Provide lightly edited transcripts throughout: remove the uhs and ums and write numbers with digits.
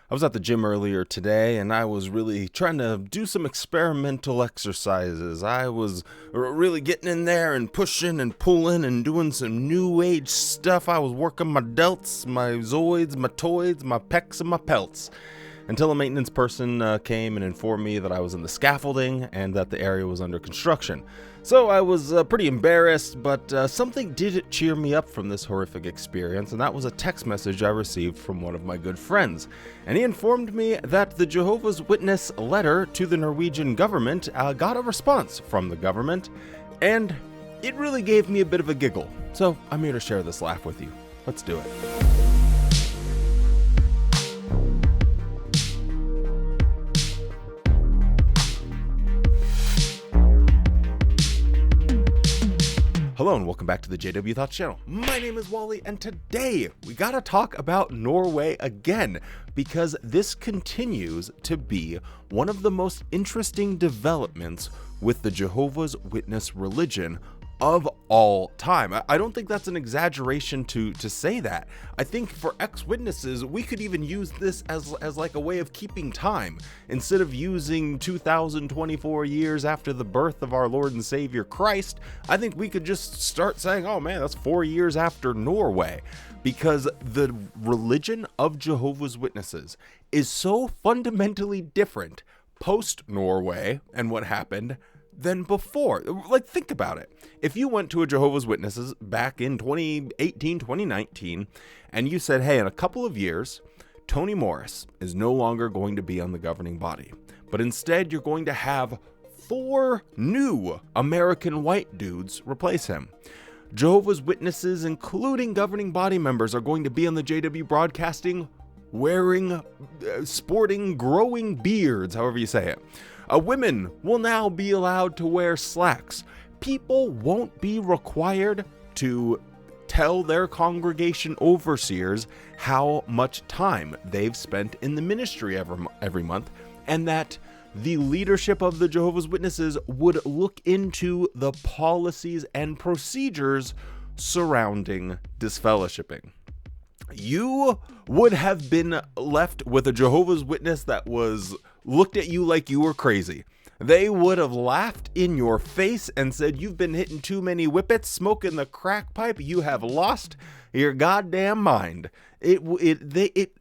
I was at the gym earlier today and I was really trying to do some experimental exercises. I was really getting in there and pushing and pulling and doing some new age stuff. I was working my delts, my zoids, my toids, my pecs, and my pelts. Until a maintenance person came and informed me that I was in the scaffolding and that the area was under construction. So I was pretty embarrassed, but something did cheer me up from this horrific experience, and that was a text message I received from one of my good friends. And he informed me that the Jehovah's Witness letter to the Norwegian government got a response from the government, and it really gave me a bit of a giggle. So I'm here to share this laugh with you. Let's do it. Hello and welcome back to the JW Thoughts channel. My name is Wally and today we gotta talk about Norway again because this continues to be one of the most interesting developments with the Jehovah's Witness religion of all time. I don't think that's an exaggeration to say that. I think for ex-witnesses, we could even use this as like a way of keeping time. Instead of using 2024 years after the birth of our Lord and Savior Christ, I think we could just start saying, oh man, that's 4 years after Norway. Because the religion of Jehovah's Witnesses is so fundamentally different post-Norway and what happened than before. Like, think about it. If you went to a Jehovah's Witnesses back in 2018, 2019, and you said, hey, in a couple of years, Tony Morris is no longer going to be on the governing body, but instead you're going to have 4 new American white dudes replace him. Jehovah's Witnesses, including governing body members, are going to be on the JW broadcasting wearing, sporting, growing beards, however you say it. Women will now be allowed to wear slacks. People won't be required to tell their congregation overseers how much time they've spent in the ministry every month, and that the leadership of the Jehovah's Witnesses would look into the policies and procedures surrounding disfellowshipping. You would have been left with a Jehovah's Witness that was looked at you like you were crazy. They would have laughed in your face and said, you've been hitting too many whippets, smoking the crack pipe, you have lost your goddamn mind. It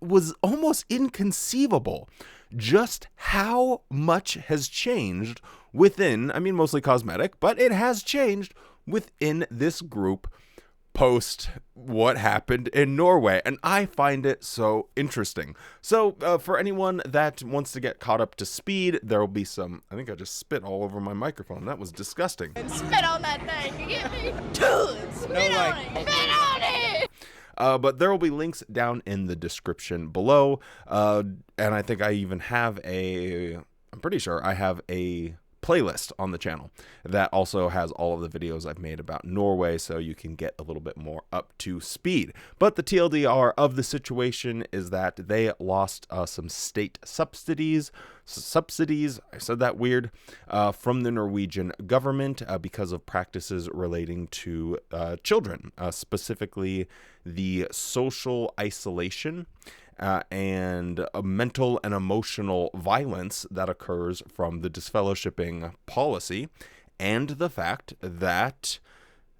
was almost inconceivable just how much has changed within, I mean mostly cosmetic, but it has changed within this group post what happened in Norway, and I find it so interesting. So for anyone that wants to get caught up to speed, there will be some, I think I just spit all over my microphone. That was disgusting. And spit on that thing, you get me? Spit on it! But there will be links down in the description below, and I think I even have I'm pretty sure I have a playlist on the channel that also has all of the videos I've made about Norway, so you can get a little bit more up to speed. But the TLDR of the situation is that they lost some state subsidies, I said that weird, from the Norwegian government because of practices relating to children, specifically the social isolation and mental and emotional violence that occurs from the disfellowshipping policy, and the fact that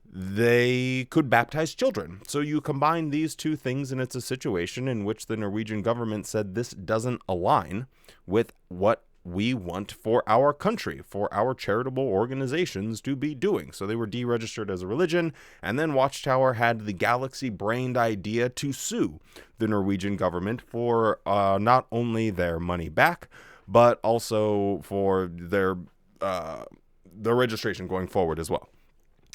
they could baptize children. So you combine these two things, and it's a situation in which the Norwegian government said this doesn't align with what we want for our country, for our charitable organizations to be doing. So they were deregistered as a religion, and then Watchtower had the galaxy-brained idea to sue the Norwegian government for not only their money back, but also for their registration going forward as well.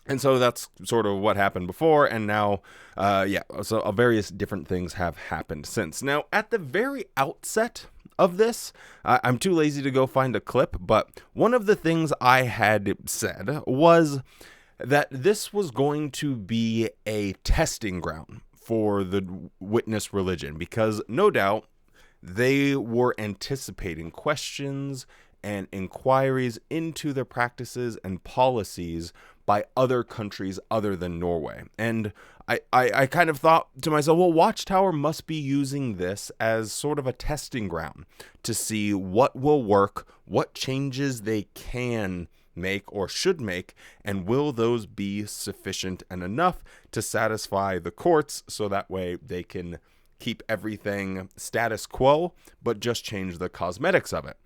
And so that's sort of what happened before, and now, so various different things have happened since. Now, at the very outset of this, I'm too lazy to go find a clip, but one of the things I had said was that this was going to be a testing ground for the witness religion, because no doubt they were anticipating questions and inquiries into their practices and policies by other countries other than Norway. And I kind of thought to myself, well, Watchtower must be using this as sort of a testing ground to see what will work, what changes they can make or should make, and will those be sufficient and enough to satisfy the courts, so that way they can keep everything status quo, but just change the cosmetics of it.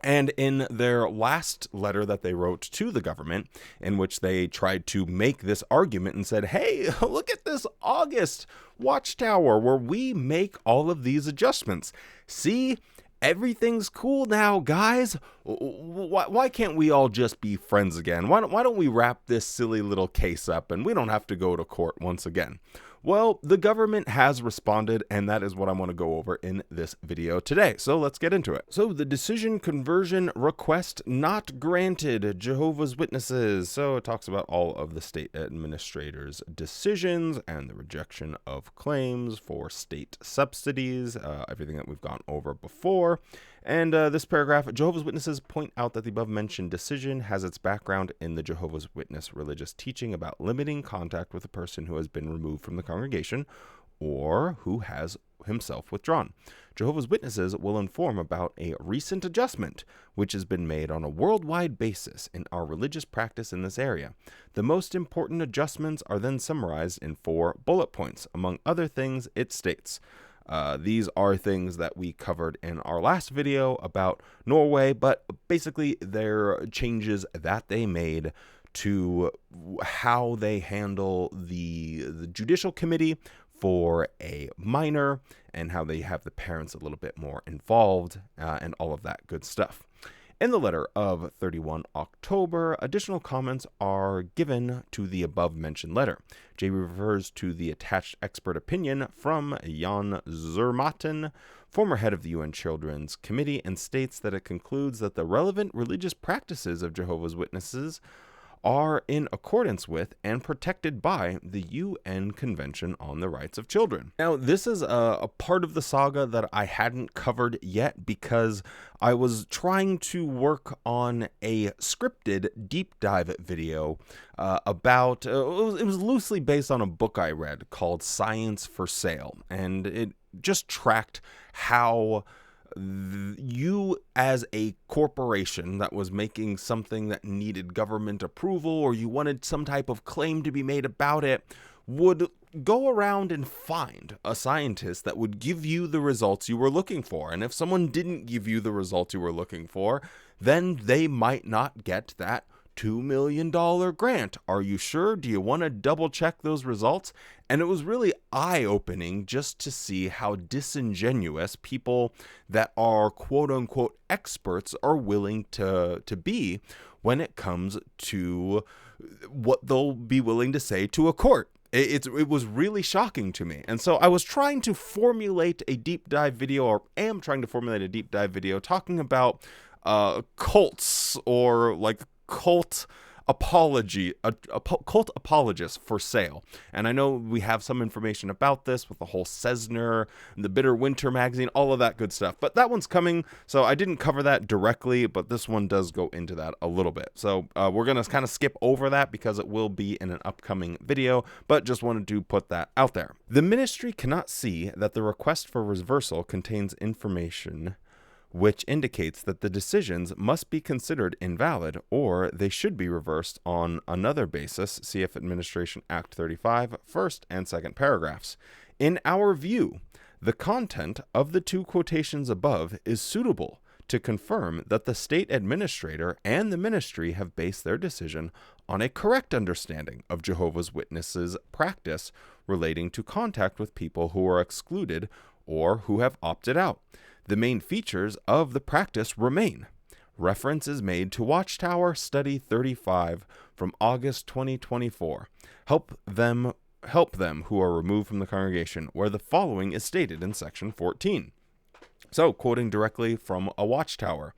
And in their last letter that they wrote to the government, in which they tried to make this argument and said, hey, look at this August Watchtower where we make all of these adjustments. See, everything's cool now, guys. Why can't we all just be friends again? Why don't we wrap this silly little case up and we don't have to go to court once again? Well, the government has responded, and that is what I want to go over in this video today. So let's get into it. So the decision conversion request not granted, Jehovah's Witnesses. So it talks about all of the state administrators' decisions and the rejection of claims for state subsidies, everything that we've gone over before. And this paragraph, Jehovah's Witnesses point out that the above-mentioned decision has its background in the Jehovah's Witness religious teaching about limiting contact with a person who has been removed from the congregation or who has himself withdrawn. Jehovah's Witnesses will inform about a recent adjustment which has been made on a worldwide basis in our religious practice in this area. The most important adjustments are then summarized in 4 bullet points. Among other things, it states, these are things that we covered in our last video about Norway, but basically they're changes that they made to how they handle the judicial committee for a minor and how they have the parents a little bit more involved and all of that good stuff. In the letter of 31 October, additional comments are given to the above-mentioned letter. J refers to the attached expert opinion from Jan Zermatten, former head of the UN Children's Committee, and states that it concludes that the relevant religious practices of Jehovah's Witnesses are in accordance with and protected by the UN Convention on the Rights of Children. Now, this is a part of the saga that I hadn't covered yet because I was trying to work on a scripted deep dive video about, it was loosely based on a book I read called Science for Sale, and it just tracked how you as a corporation that was making something that needed government approval, or you wanted some type of claim to be made about it, would go around and find a scientist that would give you the results you were looking for. And if someone didn't give you the results you were looking for, then they might not get that $2 million grant. Are you sure? Do you want to double check those results? And it was really eye-opening just to see how disingenuous people that are quote-unquote experts are willing to be when it comes to what they'll be willing to say to a court. It was really shocking to me. And so I was trying to formulate a deep dive video, or am trying to formulate a deep dive video talking about cults, or like cult apologists for sale. And I know we have some information about this with the whole Cessner, the Bitter Winter magazine, all of that good stuff. But that one's coming, so I didn't cover that directly, but this one does go into that a little bit. So we're going to kind of skip over that because it will be in an upcoming video, but just wanted to put that out there. The ministry cannot see that the request for reversal contains information which indicates that the decisions must be considered invalid or they should be reversed on another basis. CF Administration Act 35, first and second paragraphs. In our view, the content of the 2 quotations above is suitable to confirm that the state administrator and the ministry have based their decision on a correct understanding of Jehovah's Witnesses' practice relating to contact with people who are excluded or who have opted out. The main features of the practice remain. Reference is made to Watchtower Study 35 from August 2024. Help them who are removed from the congregation, where the following is stated in section 14. So, quoting directly from a Watchtower.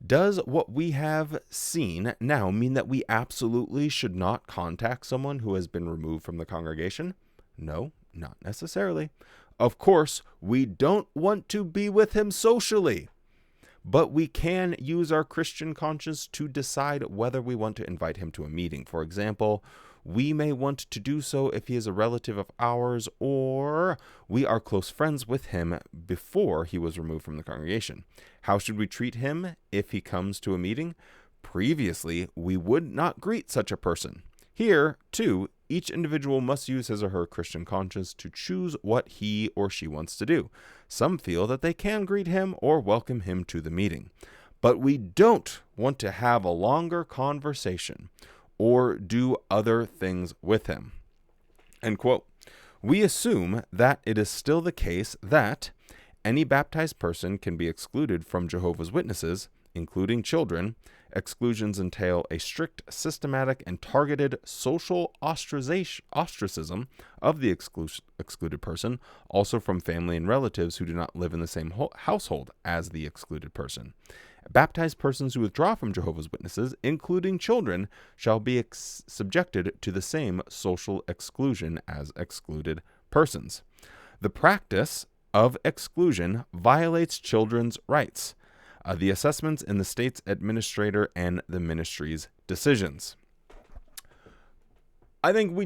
Does what we have seen now mean that we absolutely should not contact someone who has been removed from the congregation? No, not necessarily. Of course, we don't want to be with him socially, but we can use our Christian conscience to decide whether we want to invite him to a meeting. For example, We may want to do so if he is a relative of ours or we are close friends with him before he was removed from the congregation. How should we treat him if he comes to a meeting? Previously, we would not greet such a person. Here, too, each individual must use his or her Christian conscience to choose what he or she wants to do. Some feel that they can greet him or welcome him to the meeting. But we don't want to have a longer conversation or do other things with him. End quote. We assume that it is still the case that any baptized person can be excluded from Jehovah's Witnesses, including children. Exclusions entail a strict, systematic, and targeted social ostracism of the excluded person, also from family and relatives who do not live in the same household as the excluded person. Baptized persons who withdraw from Jehovah's Witnesses, including children, shall be subjected to the same social exclusion as excluded persons. The practice of exclusion violates children's rights. The assessments in the state's administrator and the ministry's decisions. I think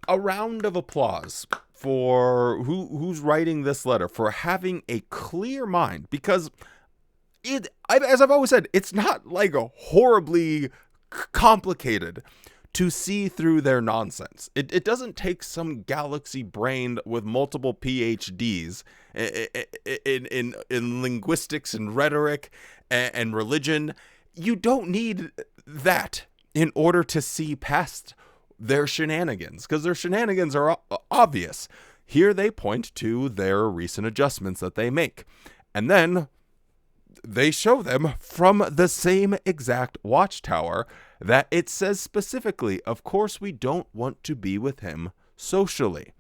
a round of applause for who's writing this letter, for having a clear mind, because as I've always said, it's not like a horribly complicated to see through their nonsense. It doesn't take some galaxy brain with multiple PhDs in linguistics and rhetoric and religion. You don't need that in order to see past their shenanigans, because their shenanigans are obvious. Here they point to their recent adjustments that they make, and then they show them from the same exact Watchtower that it says specifically, of course, we don't want to be with him socially.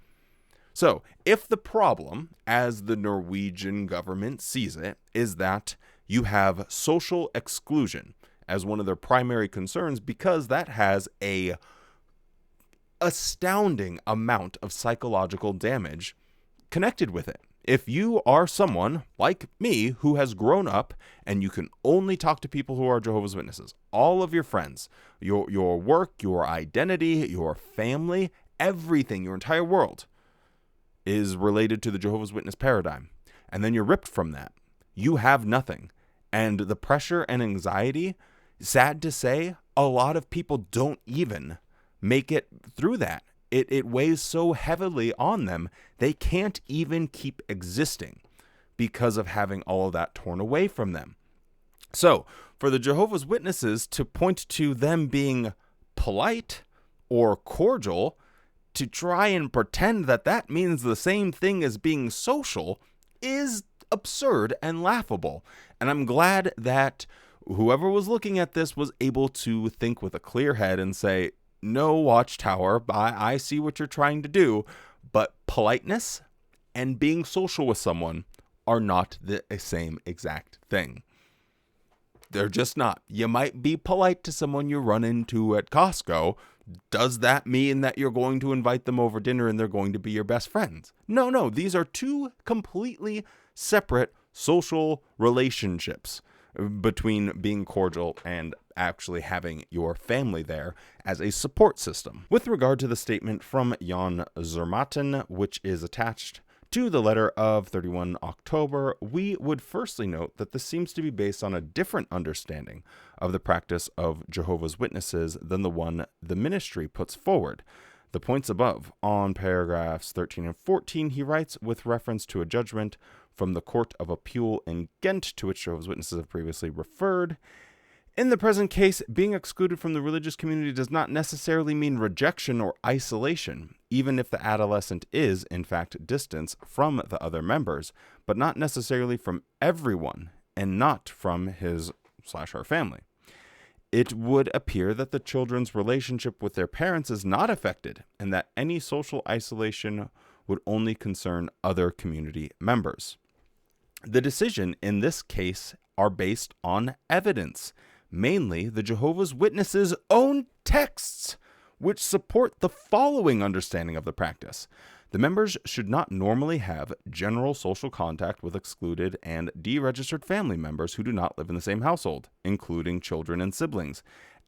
So, if the problem, as the Norwegian government sees it, is that you have social exclusion as one of their primary concerns, because that has a astounding amount of psychological damage connected with it. If you are someone like me who has grown up and you can only talk to people who are Jehovah's Witnesses, all of your friends, your work, your identity, your family, everything, your entire world is related to the Jehovah's Witness paradigm, and then you're ripped from that, you have nothing. And the pressure and anxiety, sad to say, a lot of people don't even make it through that. It weighs so heavily on them, they can't even keep existing because of having all of that torn away from them. So, for the Jehovah's Witnesses to point to them being polite or cordial, to try and pretend that that means the same thing as being social, is absurd and laughable. And I'm glad that whoever was looking at this was able to think with a clear head and say, no, Watchtower, I see what you're trying to do, but politeness and being social with someone are not the same exact thing. They're just not. You might be polite to someone you run into at Costco. Does that mean that you're going to invite them over dinner and they're going to be your best friends? No. These are two completely separate social relationships between being cordial and actually having your family there as a support system. With regard to the statement from Jan Zermatten, which is attached to the letter of 31 October, we would firstly note that this seems to be based on a different understanding of the practice of Jehovah's Witnesses than the one the ministry puts forward. The points above, on paragraphs 13 and 14, he writes, with reference to a judgment from the Court of Appeal in Ghent, to which Jehovah's Witnesses have previously referred. In the present case, being excluded from the religious community does not necessarily mean rejection or isolation, even if the adolescent is, in fact, distanced from the other members, but not necessarily from everyone, and not from his/her family. It would appear that the children's relationship with their parents is not affected, and that any social isolation would only concern other community members. The decision in this case are based on evidence, mainly the Jehovah's Witnesses' own texts, which support the following understanding of the practice. The members should not normally have general social contact with excluded and deregistered family members who do not live in the same household, including children and siblings,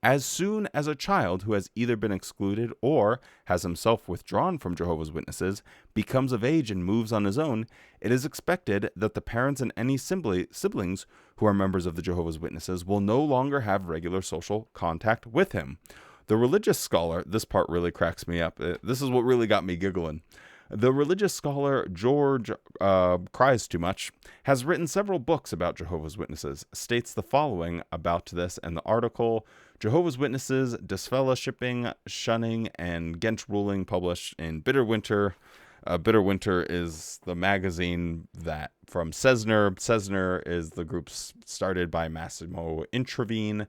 As soon as a child who has either been excluded or has himself withdrawn from Jehovah's Witnesses becomes of age and moves on his own, it is expected that the parents and any siblings who are members of the Jehovah's Witnesses will no longer have regular social contact with him. The religious scholar, this part really cracks me up. This is what really got me giggling. The religious scholar George Cries Too Much has written several books about Jehovah's Witnesses, states the following about this in the article, Jehovah's Witnesses, Disfellowshipping, Shunning, and Ghent Ruling, published in Bitter Winter. Bitter Winter is the magazine that from Cesner. Cesner is the group started by Massimo Intravene.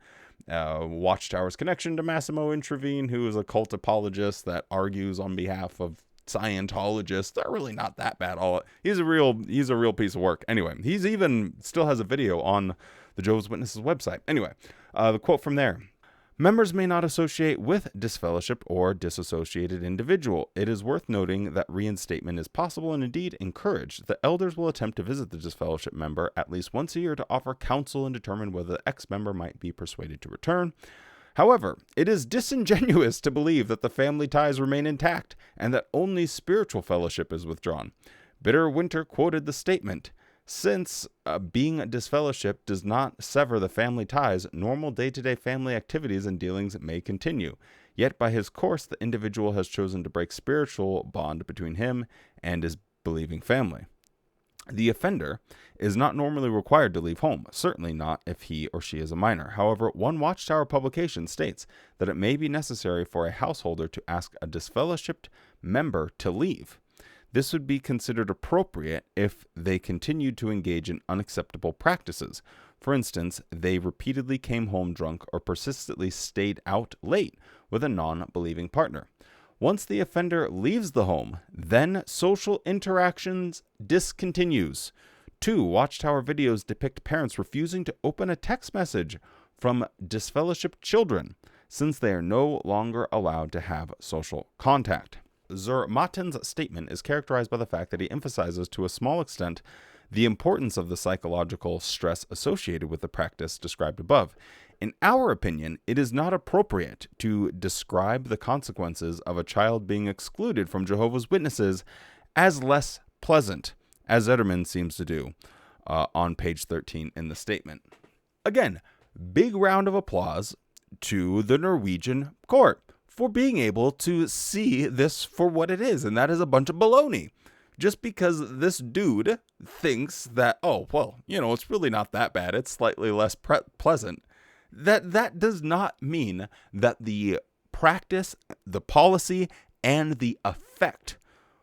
Watchtower's connection to Massimo Intravene, who is a cult apologist that argues on behalf of Scientologists. They're really not that bad. He's a real piece of work. Anyway, he's even still has a video on the Jehovah's Witnesses website. Anyway, the quote from there. Members may not associate with disfellowship or disassociated individual. It is worth noting that reinstatement is possible and indeed encouraged. The elders will attempt to visit the disfellowship member at least once a year to offer counsel and determine whether the ex-member might be persuaded to return. However, it is disingenuous to believe that the family ties remain intact and that only spiritual fellowship is withdrawn. Bitter Winter quoted the statement, since being a disfellowship does not sever the family ties, normal day-to-day family activities and dealings may continue. Yet by his course, the individual has chosen to break spiritual bond between him and his believing family. The offender is not normally required to leave home, certainly not if he or she is a minor. However, one Watchtower publication states that it may be necessary for a householder to ask a disfellowshipped member to leave. This would be considered appropriate if they continued to engage in unacceptable practices. For instance, they repeatedly came home drunk or persistently stayed out late with a non-believing partner. Once the offender leaves the home, then social interactions discontinues. 2 Watchtower videos depict parents refusing to open a text message from disfellowshipped children, since they are no longer allowed to have social contact. Zermatten's statement is characterized by the fact that he emphasizes to a small extent the importance of the psychological stress associated with the practice described above. In our opinion, it is not appropriate to describe the consequences of a child being excluded from Jehovah's Witnesses as less pleasant, as Ederman seems to do on page 13 in the statement. Again, big round of applause to the Norwegian court for being able to see this for what it is, and that is a bunch of baloney. Just because this dude thinks that, oh, well, it's really not that bad, it's slightly less pleasant, that does not mean that the practice, the policy, and the effect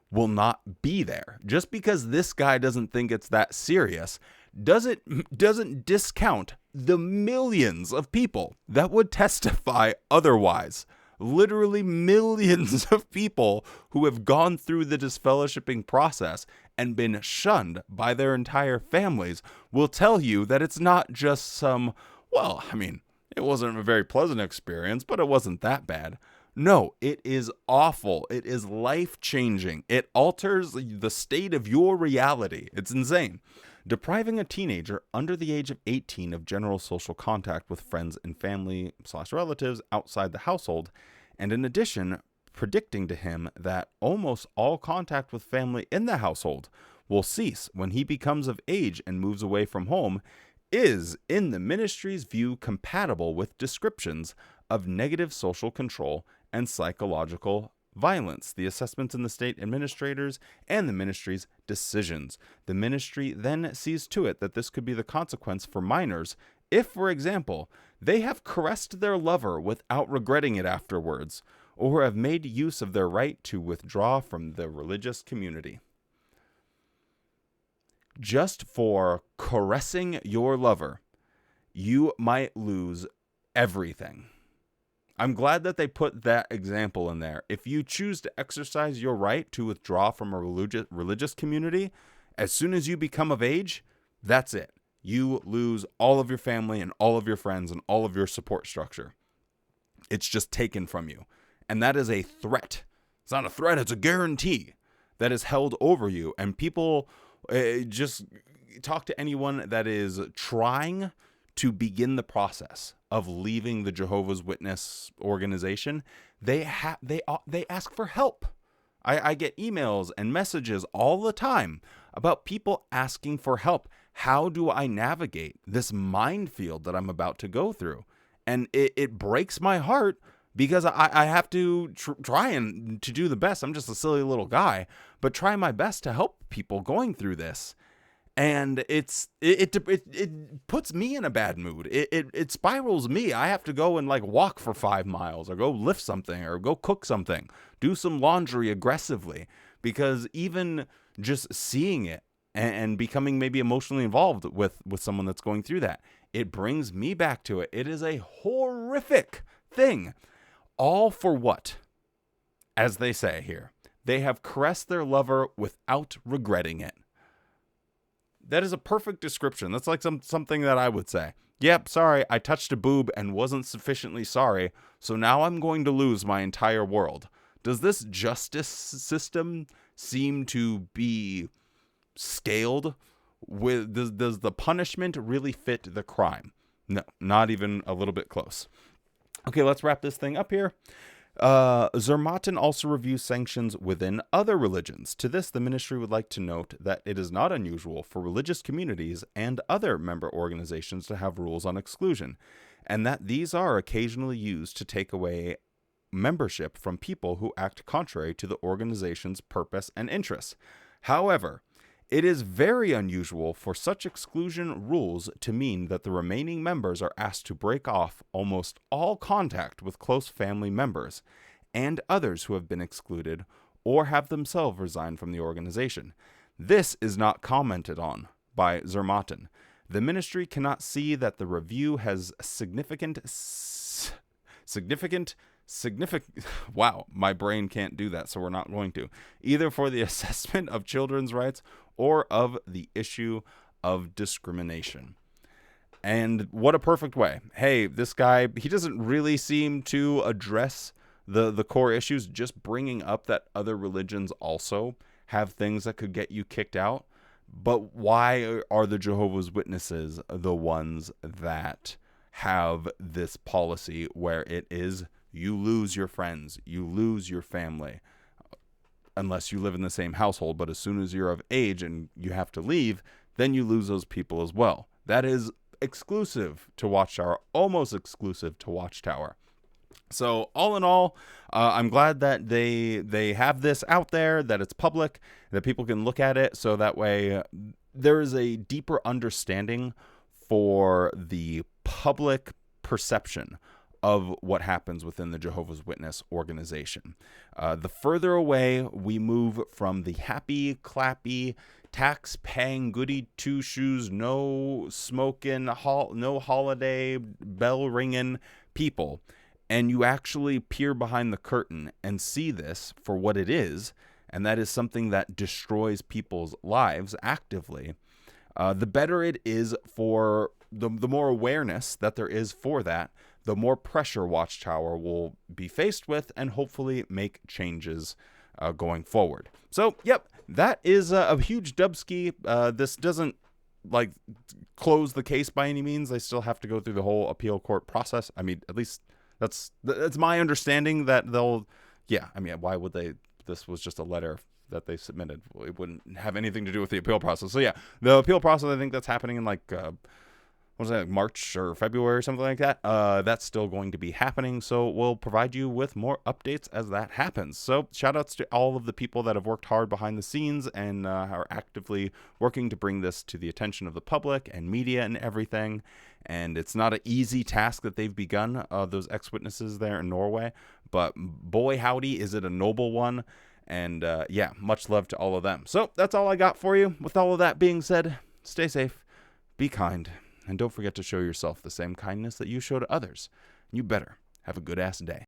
will not be there. Just because this guy doesn't think it's that serious doesn't discount the millions of people that would testify otherwise. Literally millions of people who have gone through the disfellowshipping process and been shunned by their entire families will tell you that it's not just some, it wasn't a very pleasant experience, but it wasn't that bad. No, it is awful. It is life-changing. It alters the state of your reality. It's insane. Depriving a teenager under the age of 18 of general social contact with friends and family/relatives outside the household, and in addition, predicting to him that almost all contact with family in the household will cease when he becomes of age and moves away from home, is, in the ministry's view, compatible with descriptions of negative social control and psychological violence, the assessments in the state administrators, and the ministry's decisions. The ministry then sees to it that this could be the consequence for minors if, for example, they have caressed their lover without regretting it afterwards, or have made use of their right to withdraw from the religious community. Just for caressing your lover, you might lose everything. I'm glad that they put that example in there. If you choose to exercise your right to withdraw from a religious community, as soon as you become of age, that's it. You lose all of your family and all of your friends and all of your support structure. It's just taken from you. And that is a threat. It's not a threat, it's a guarantee that is held over you. And people just talk to anyone that is trying to begin the process of leaving the Jehovah's Witness organization, they ask for help. I get emails and messages all the time about people asking for help. How do I navigate this minefield that I'm about to go through? And it breaks my heart because I have to try and to do the best. I'm just a silly little guy, but try my best to help people going through this. And it puts me in a bad mood. It spirals me. I have to go and like walk for 5 miles or go lift something or go cook something, do some laundry aggressively, because even just seeing it and becoming maybe emotionally involved with someone that's going through that, it brings me back to it. It is a horrific thing. All for what? As they say here, they have caressed their lover without regretting it. That is a perfect description. That's like something that I would say. Yep, sorry, I touched a boob and wasn't sufficiently sorry, so now I'm going to lose my entire world. Does this justice system seem to be scaled? Does the punishment really fit the crime? No, not even a little bit close. Okay, let's wrap this thing up here. Zermatten also reviews sanctions within other religions. To this, the ministry would like to note that it is not unusual for religious communities and other member organizations to have rules on exclusion, and that these are occasionally used to take away membership from people who act contrary to the organization's purpose and interests. However, it is very unusual for such exclusion rules to mean that the remaining members are asked to break off almost all contact with close family members and others who have been excluded or have themselves resigned from the organization. This is not commented on by Zermatten. The ministry cannot see that the review has significant, wow, my brain can't do that, so we're not going to, either for the assessment of children's rights or of the issue of discrimination. And what a perfect way. Hey, this guy, he doesn't really seem to address the core issues, just bringing up that other religions also have things that could get you kicked out. But why are the Jehovah's Witnesses the ones that have this policy where it is you lose your friends, you lose your family, unless you live in the same household, but as soon as you're of age and you have to leave, then you lose those people as well. That is exclusive to Watchtower, almost exclusive to Watchtower. So all in all, I'm glad that they have this out there, that it's public, that people can look at it, so that way there is a deeper understanding for the public perception of what happens within the Jehovah's Witness organization. The further away we move from the happy, clappy, tax-paying, goody two-shoes, no smoking, no holiday, bell-ringing people, and you actually peer behind the curtain and see this for what it is, and that is something that destroys people's lives actively, the better it is for the more awareness that there is for that, the more pressure Watchtower will be faced with and hopefully make changes going forward. So, yep, that is a huge dubski. This doesn't like close the case by any means. They still have to go through the whole appeal court process. I mean, at least that's my understanding that they'll, yeah, I mean, why would they? This was just a letter that they submitted. It wouldn't have anything to do with the appeal process. So, yeah, the appeal process, I think that's happening in like what was that, March or February or something like that. That's still going to be happening, so we'll provide you with more updates as that happens. So shout outs to all of the people that have worked hard behind the scenes and are actively working to bring this to the attention of the public and media and everything. And it's not an easy task that they've begun, those ex-witnesses there in Norway, but boy howdy is it a noble one. And yeah, much love to all of them. So that's all I got for you. With all of that being said, stay safe, be kind, and don't forget to show yourself the same kindness that you show to others. You better have a good-ass day.